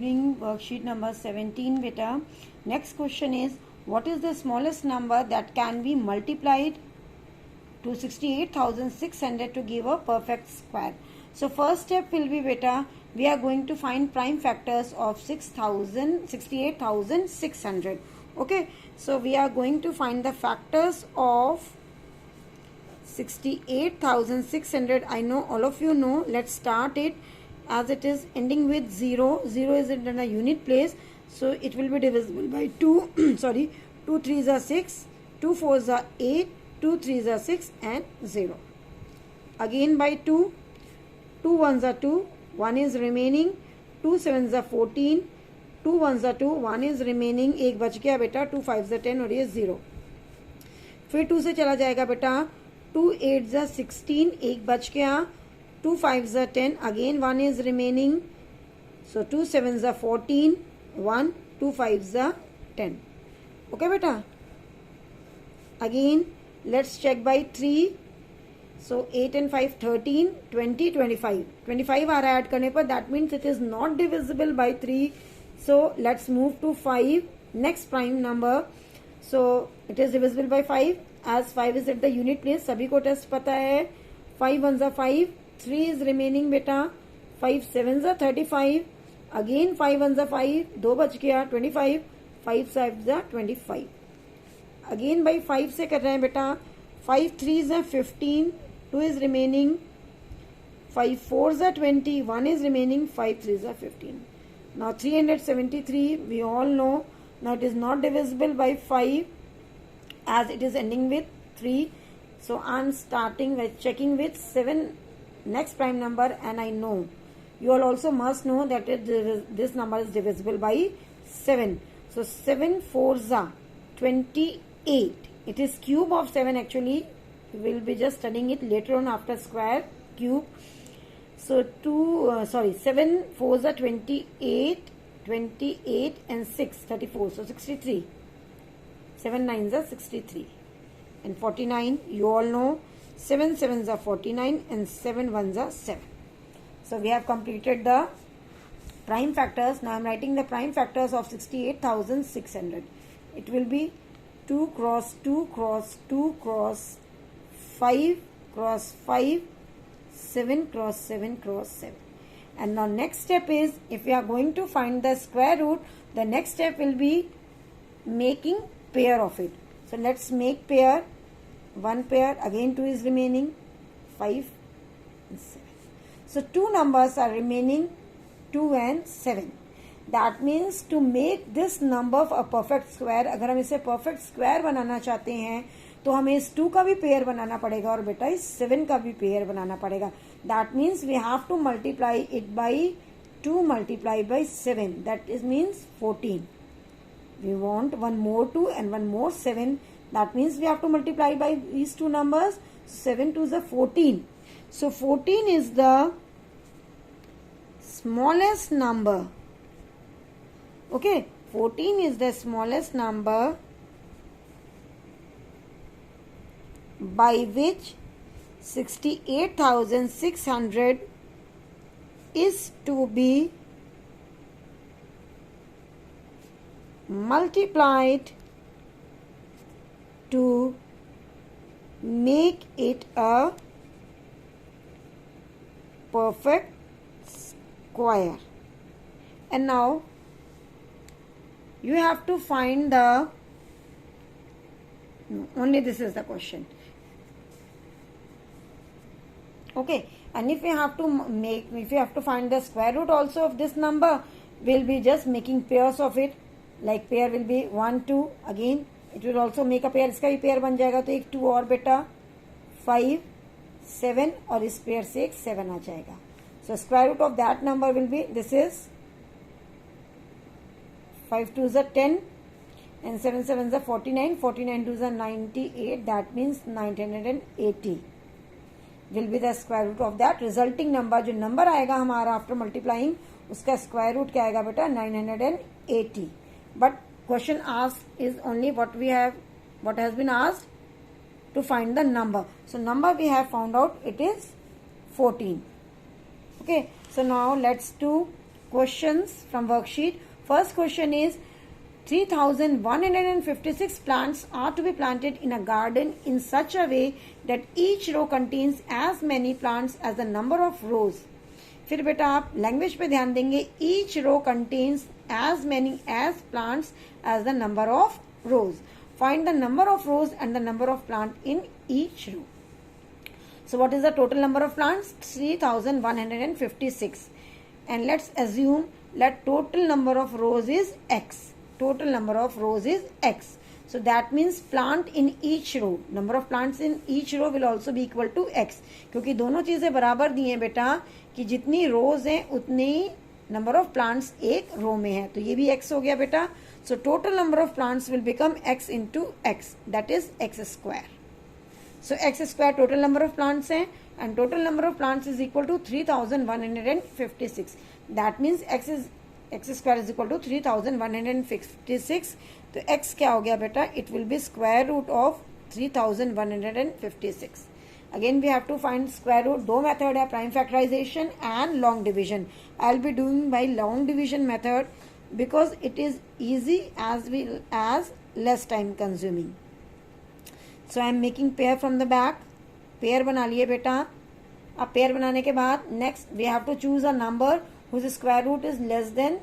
evening, worksheet number 17 beta. Next question is, what is the smallest number that can be multiplied to 68,600 to give a perfect square? So first step will be beta, we are going to find prime factors of 68,600. Okay, so we are going to find the factors of 68,600. I know all of you know. Let's start it. As it is ending with 0, 0 is in a unit place, so it will be divisible by 2. Sorry, 2 3s are 6, 2 4s are 8, 2 3s are 6 and 0. Again by 2, 2 1s are 2, 1 is remaining, 2 7s are 14, 2 1s are 2, 1 is remaining, एक बच गया बेटा, 2 5s are 10 और ये 0. फिर 2 से चला जाएगा बेटा, 2 8s are 16, एक बच गया, 2 5s are 10, again 1 is remaining, so 2 7s are 14, 1, 2 5s are 10. Okay beta? Again let's check by 3. So 8 and 5 13, 20, 25. 25 आ रहा है ऐड करने पर, that means it is not divisible by 3. So let's move to 5, next prime number. So it is divisible by 5 as 5 is at the unit place. सभी को test पता है. 5 1s are 5, 3 is remaining बेटा, 5 7s are 35, again 5 1s are 5, 2 बच गया 25, 5 5s are 25. Again by 5 से कर रहे हैं बेटा, 5 3s are 15, 2 is remaining, 5 4s are 20, 1 is remaining, 5 3s are 15. Now 373, we all know, now it is not divisible by 5 as it is ending with 3. So I'm starting with checking with 7, next prime number, and I know you all also must know that this number is divisible by 7. So 7 4s are 28. It is cube of 7 actually. We will be just studying it later on after square cube. So 7 4s are 28, 28 and 6 34. So 63. 7 9s are 63. And 49, you all know, 7 7s are 49 and 7 1s are 7. So we have completed the prime factors. Now I am writing the prime factors of 68,600. It will be 2 cross 2 cross 2 cross 5 cross 5, 7 cross 7 cross 7. And now next step is, if we are going to find the square root, the next step will be making pair of it. So let's make pair. 1 pair, again 2 is remaining, 5 and 7. So 2 numbers are remaining, 2 and 7. That means to make this number a perfect square, अगर हम इसे perfect square बनाना चाहते हैं तो हमें इस 2 का भी पेयर बनाना पड़ेगा और बेटा इस 7 का भी पेयर बनाना पड़ेगा. That means we have to multiply it by 2 multiplied by 7. That is means 14. We want one more 2 and one more 7. That means we have to multiply by these two numbers. 7 2s are 14. So 14 is the smallest number. Okay, 14 is the smallest number by which 68,600 is to be multiplied to make it a perfect square. And now you have to find the, only this is the question. Okay, and if you have to find the square root also of this number, we'll be just making pairs of it. Like pair will be 1 2, again it will also make a pair, इसका भी pair बन जाएगा तो एक 2 और बेटा 5 7 और इस pair से एक 7 आ जाएगा. So square root of that number will be, this is 5 2s are 10 and 7 7s are 49, 49 2s are 98. That means 980 will be the square root of that resulting number. जो number आएगा हमारा after multiplying, उसका square root क्या आएगा बेटा 980. But question asked is only what has been asked to find the number. So number we have found out, it is 14. Okay, so now let's do questions from worksheet. First question is 3156 plants are to be planted in a garden in such a way that each row contains as many plants as the number of rows. फिर बेटा आप language पे ध्यान देंगे. each row contains as many as plants as the number of rows. Find the number of rows and the number of plant in each row. So what is the total number of plants? 3156. And let's assume that total number of rows is x. Total number of rows is x. So that means plant in each row, number of plants in each row will also be equal to x. क्योंकि दोनों चीजें बराबर दी हैं बेटा कि जितनी रोज हैं उतनी नंबर ऑफ प्लांट्स एक रो में है, तो ये भी x हो गया बेटा. So total number of plants will become x into x, that is x square. So x square total number of plants हैं and total number of plants is equal to 3156. That means x square is equal to 3156. तो x क्या हो गया बेटा? It will be square root of 3156. Again we have to find square root. दो method है, prime factorisation and long division. I will be doing by long division method because it is easy as less time consuming. So I am making pair from the back. Pair बना लिए बेटा. अब pair बनाने के बाद next we have to choose a number whose square root is less than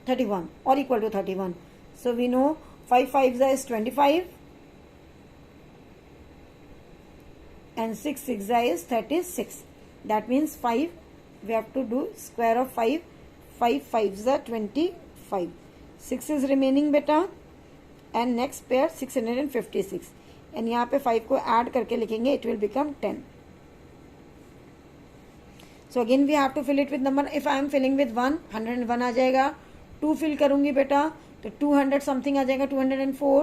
31 or equal to 31. So we know 5 5s is 25 and 6 6 is 36. That means 5 we have to do square of 5. 5 5s are 25. 6 is remaining beta and next pair 656 and यहाँ पे 5 को add करके लिखेंगे, it will become 10. So again we have to fill it with number. If I am filling with 101 आ जाएगा. 2 fill करूंगी बेटा तो 200 something आ जाएगा, 204.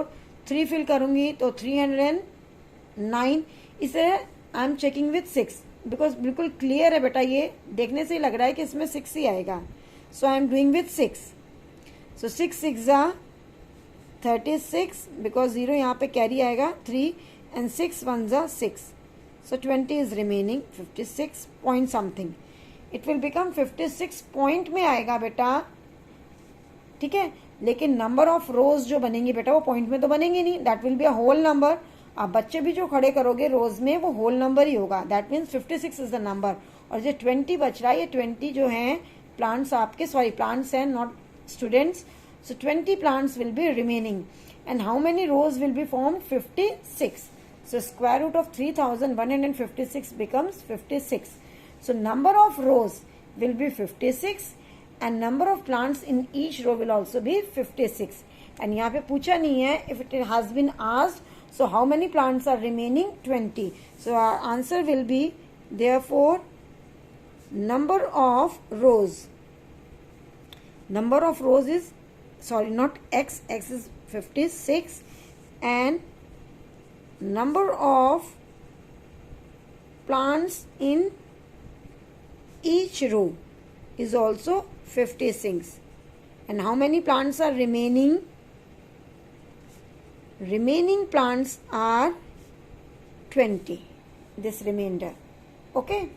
3 fill करूंगी तो 309. इसे I am checking with 6 because बिल्कुल क्लियर है बेटा, ये देखने से ही लग रहा है कि इसमें 6 ही आएगा. So I am doing with 6. So 6 6 36 because 0 यहाँ पे कैरी आएगा 3 and 6 1 6. So 20 is remaining, 56 point something. It will become 56 point में आएगा बेटा, ठीक है. लेकिन नंबर ऑफ रोज जो बनेंगी बेटा वो पॉइंट में तो बनेंगी नहीं, that will be a whole number. आप बच्चे भी जो खड़े करोगे रोज में वो होल नंबर ही होगा. That means 56 is the number. और जो 20 बच रहा है, ये 20 जो है प्लांट्स आपके, सॉरी प्लांट्स हैं not students. So 20 plants will be remaining and how many rows will be form? 56. So square root of 3156 becomes 56. So number of rows will be 56 and number of plants in each row will also be 56. And यहाँ पे पूछा नहीं है, if it has been asked, so how many plants are remaining? 20. So our answer will be therefore number of rows. Number of rows is, sorry, not x, x is 56 and number of plants in each row is also 56. And how many plants are remaining? Remaining plants are 20. This remainder. Okay.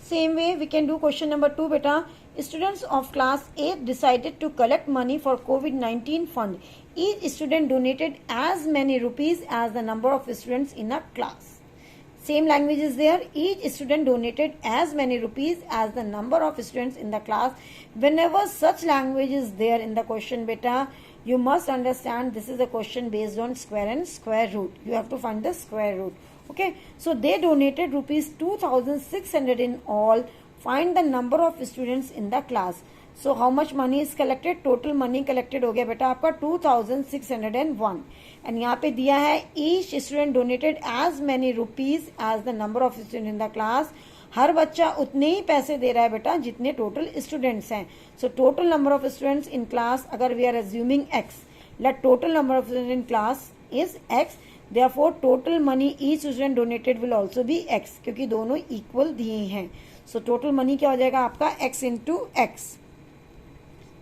Same way we can do question number 2 beta. Students of class 8 decided to collect money for COVID-19 fund. Each student donated as many rupees as the number of students in a class. Same language is there. Each student donated as many rupees as the number of students in the class. Whenever such language is there in the question beta, you must understand this is a question based on square and square root. You have to find the square root. Okay. So they donated rupees 2600 in all. Find the number of students in the class. So how much money is collected? Total money collected हो गया बेटा आपका 2601. And यहाँ पे दिया है each student donated as many rupees as the number of students in the class. हर बच्चा उतने ही पैसे दे रहा है बेटा जितने टोटल स्टूडेंट्स हैं. So total number of students in class, अगर we are assuming x, let total number of students in class is x. Therefore total money each student donated will also be x, क्योंकि दोनों equal दिए हैं. So total money क्या हो जाएगा आपका? x into x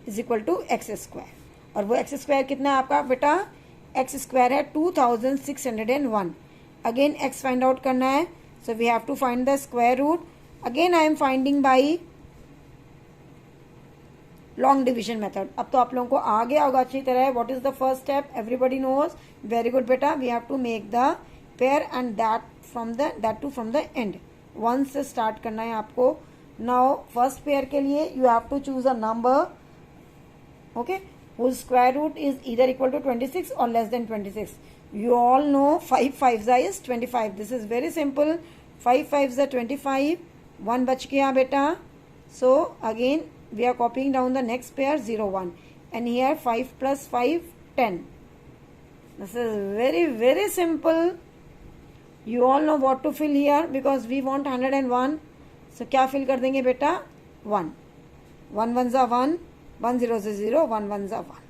is equal to x square. और वो एक्स स्क्वायर कितना है आपका बेटा? एक्स स्क्वायर है 2601. अगेन एक्स फाइंड आउट करना है. So we have to find the square root. Again I am finding by long division method. अब तो आप लोगों को आ गया होगा अच्छी तरह what is the first step, everybody knows, very good बेटा। We have to make the pair and that too from the end, 1 से स्टार्ट करना है आपको। नाउ फर्स्ट पेयर के लिए you have to choose a number, okay, whose square root is either equal to 26 or less than 26. You all know 5 5s is 25. This is very simple. 5 5s are 25. 1 बच गया बेटा. So again we are copying down the next pair 0 1, and here 5 plus 5 10. This is very very simple. You all know what to fill here because we want 101. So क्या fill कर देंगे बेटा? 1. 1 1s are 1. 1 0s are 0. 1 1s are 1.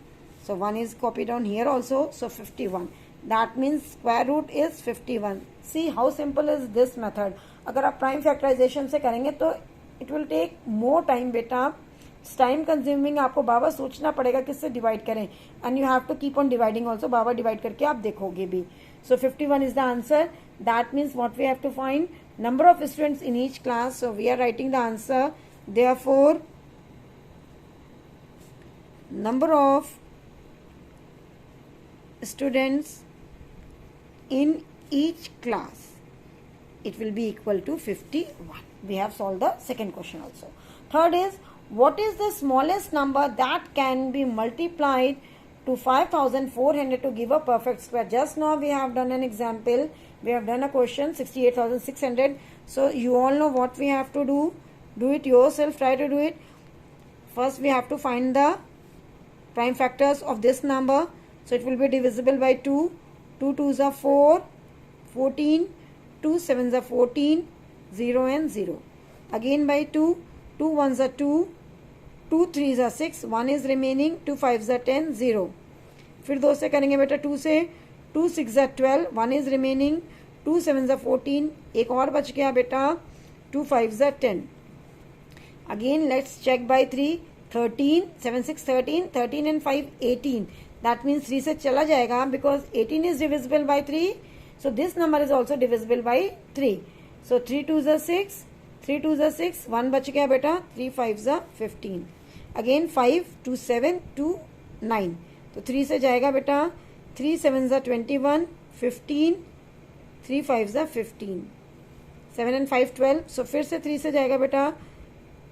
So 1 is copied down here also. So 51. That means square root is 51. See how simple is this method. अगर आप prime factorisation से करेंगे तो it will take more time बेटा, time consuming, आपको बाबा सोचना पड़ेगा किससे डिवाइड करें, and you have to keep on dividing also, बाबा डिवाइड करके आप देखोगे भी। So 51 is the answer. That means what we have to find number of students in each class. So we are writing the answer. Therefore number of students in each class, it will be equal to 51. We have solved the second question also. Third is, what is the smallest number that can be multiplied to 5400 to give a perfect square? Just now we have done an example. We have done a question 68,600. So you all know what we have to do. Do it yourself. Try to do it. First we have to find the prime factors of this number. So it will be divisible by 2. 2 2s are 4. 14. 2 7s are 14. 0 and 0. Again by 2. 2 1s are 2. 2 3s are 6. 1 is remaining. 2 5s are 10. 0. फिर 2 से करेंगे बेटा 2 से। 2 6 are 12. 1 is remaining. 2 7s are 14. एक और बच गया बेटा। 2 5s are 10. Again let's check by 3. 13. 7 6 13. 13 and 5 18. That means 3 से चला जाएगा because 18 is divisible by 3. So this number is also divisible by 3. So 3 2s are 6. 3 2s are 6. 1 बच गया बेटा। 3 5s are 15. Again 5 2 7 2 9. तो 3 से जाएगा बेटा। 3 7s are 21. 15. 3 5s are 15. 7 and 5 12. So फिर से 3 से जाएगा बेटा।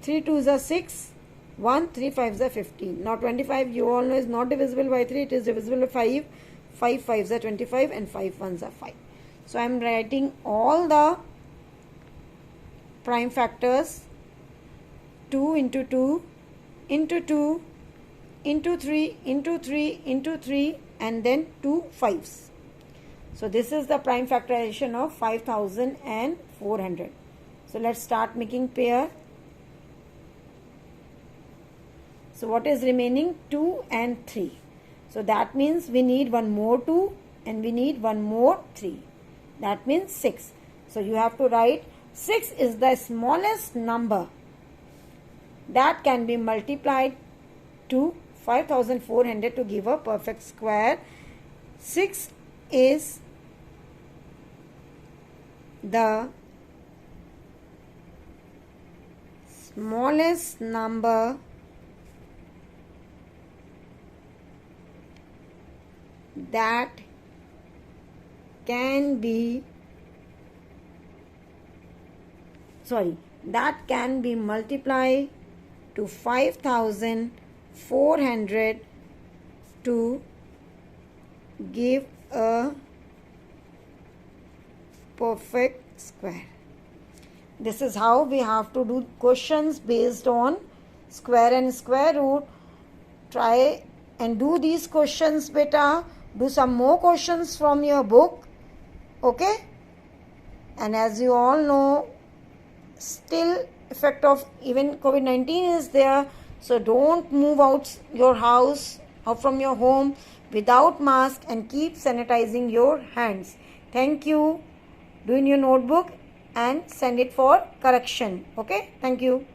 3 2s are 6. 1 3 5s are 15. Now 25 you all know is not divisible by 3. It is divisible by 5. 5 5s are 25 and 5 1s are 5. So I am writing all the prime factors. 2 into 2 into 2 into 3 into 3 into 3 and then 2 5s. So this is the prime factorization of 5400. So let's start making pair. So what is remaining? 2 and 3. So that means we need one more 2 and we need one more 3. That means 6. So you have to write 6 is the smallest number that can be multiplied to 5400 to give a perfect square. 6 is the smallest number that can be multiplied to 5400 to give a perfect square. This is how we have to do questions based on square and square root. Try and do these questions beta. Do some more questions from your book. Okay? And as you all know, still effect of even COVID-19 is there. So don't move out your house or from your home without mask and keep sanitizing your hands. Thank you. Do in your notebook and send it for correction. Okay? Thank you.